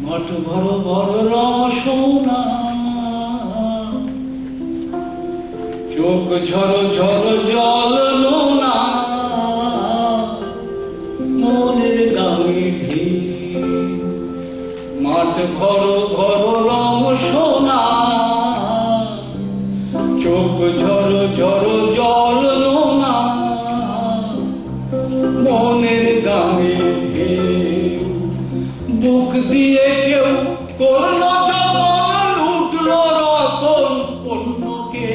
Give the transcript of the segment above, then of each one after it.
মাঠ বড় বড় রসনা, চোখ ঝরো ঝরো জল নোনা, মনের গানে ঢেউ। মাঠ ঘর ঘর রং সোনা, চোখ ঝরো ঝরো জল নোনা, মনের গানে ঢেউ। বুক দিয়ে কেউ করল যখন, উঠল রতন অন্যকে,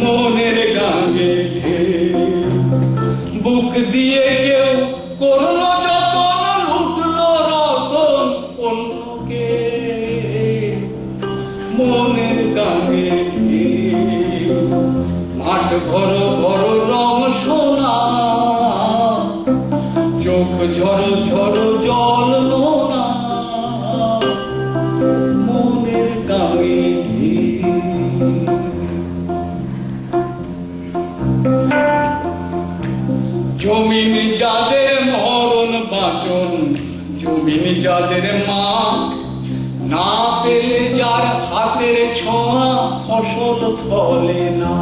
মনের গানে ঢেউ। বুক দিয়ে কেউ করল যখন, উঠল রতন অন্যকে, মনের গানে ঢেউ। মাঠ ঘর ঘর রং সোনা, চোখ ঝরো ঝরো জল নোনা, মনের গানে ঢেউ। জমিন যাদের মরণ বাঁচন, জমিন যাদের মা, না পেলে যার হাতের ছোঁয়া ফসল ফলে না।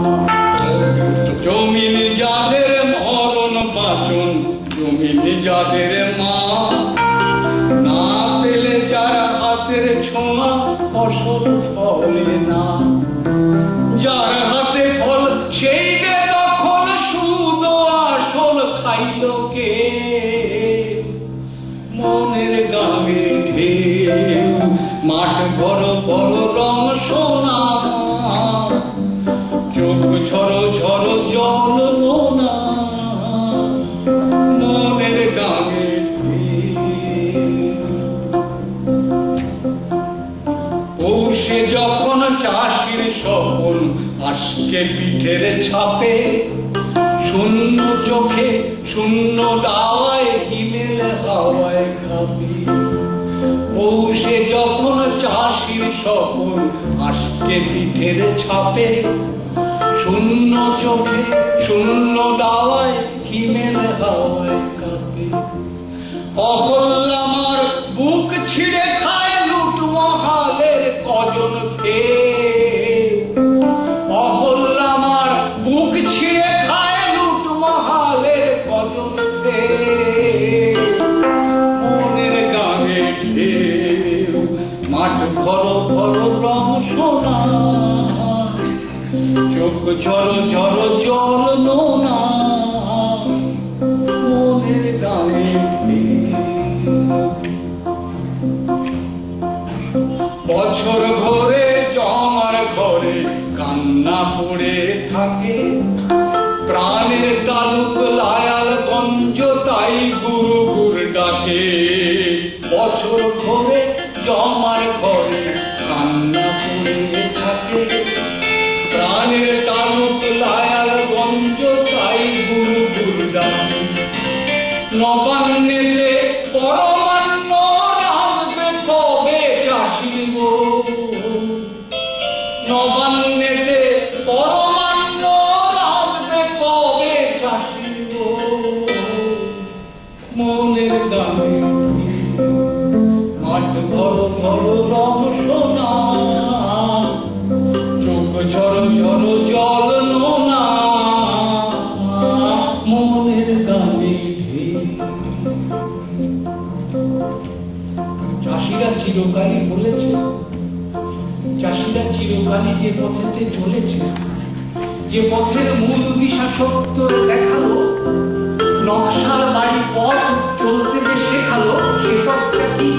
জমিন যাদের মরণ বাঁচন, জমিন যাদের মা, না পেলে যার হাতের ছোঁয়া ফসল ফলে না। যার হাতে ফল সেই যে তখন সুদ আসল খাইল কে, মনের গানে ঢেউ। মাঠ ঘর বড় রং সোনা, চোখ ঝরো ঝরো জল নোনা, মনের গানে ঢেউ। পৌষে যখন চাষির স্বপন আজকে পিঠের ছাপে, শূন্য চোখে শূন্য দাওয়ায় হিমেল হাওয়ায় কাঁপে। পৌষে যখন চাষির স্বপন আজকে পিঠের ছাপে, শূন্য চোখে শূন্য দাওয়ায় হিমেল হাওয়ায় কাঁপে। অকল আমার বুক ছিঁড়ে খায় লুট মহালের কজন ফের। অকল আমার বুক ছিঁড়ে খায় লুট মহালের কজন ফের, মনের গানে ঢেউ। মাঠ ঘর ঘর রং সোনা, চোখ ঝরো ঝরো জল নোনা, মনের গানে ঢেউ। বছর ঘরে জমার ঘরে কান্না পড়ে থাকে, প্রাণের তালুক লায়াল গঞ্জ তাই গুরু গুর ডাকে। বছর ঘরে জমার ঘরে কান্না পড়ে থাকে, প্রাণের তালুক লায়াল গঞ্জ তাই গুরু গুর ডাকে। নবান্নেতে পরমান্ন রাখবে কবে চাষি গো, নবান্নেতে পরমান্ন রাখবে কবে চাষি গো, মনের গানে ঢেউ। মাঠ ঘর ঘর রং সোনা, চোখ ঝরো ঝরো জল নোনা, মনের গানে ঢেউ। চাষিরা চিরকালই বলেছে, চাষিরা চিরকালই যে পথেতে চলেছে, যে পথের মূল দিশা সত্য দেখালো, নকশার বাড়ি পথ চলতে যে শেখালো, সেসবটা কি?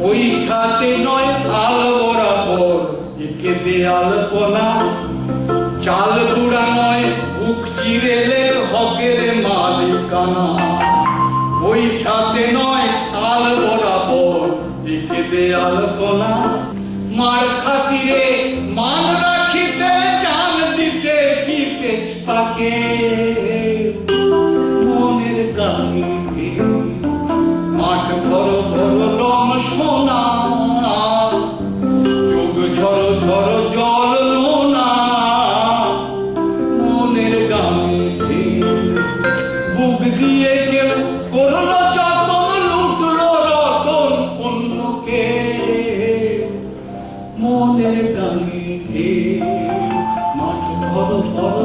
ওই ছাতে নয় আল বরাবর একে দেয়াল কোনা, চাল গুড়া নয় বুক চিরেলে হকের মালিকানা। ওই ছাতে নয় আল বরাবর একে দেয়াল কোনা, মার খাতিরে মান রাখিতে জান দিতে কি তেজপাকে, মনের গানে ঢেউ। মাঠ ঘর ঘর রং সোনা, চোখ ঝরো ঝরো জল নোনা, মনের গানে ঢেউ। বুক দিয়ে কেউ বড়